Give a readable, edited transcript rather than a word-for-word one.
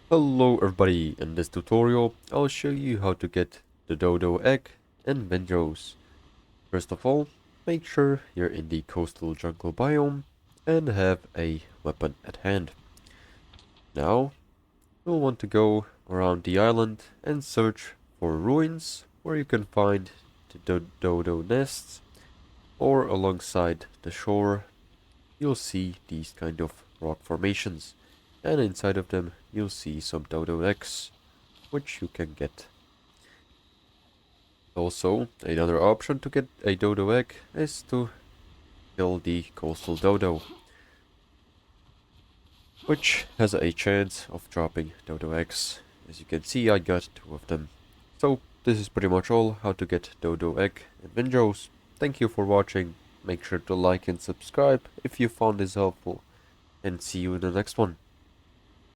Hello everybody, in this tutorial I'll show you how to get the Dodo Egg in Windrose. First of all, make sure you're in the coastal jungle biome and have a weapon at hand. Now, you'll want to go around the island and search for ruins where you can find the dodo nests, or alongside the shore you'll see these kind of rock formations, and inside of them you'll see some dodo eggs which you can get. Also, another option to get a dodo egg is to kill the coastal dodo, which has a chance of dropping dodo eggs. As you can see, I got 2 of them. So, this is pretty much all how to get dodo egg in Windrose. Thank you for watching. Make sure to like and subscribe if you found this helpful, and see you in the next one.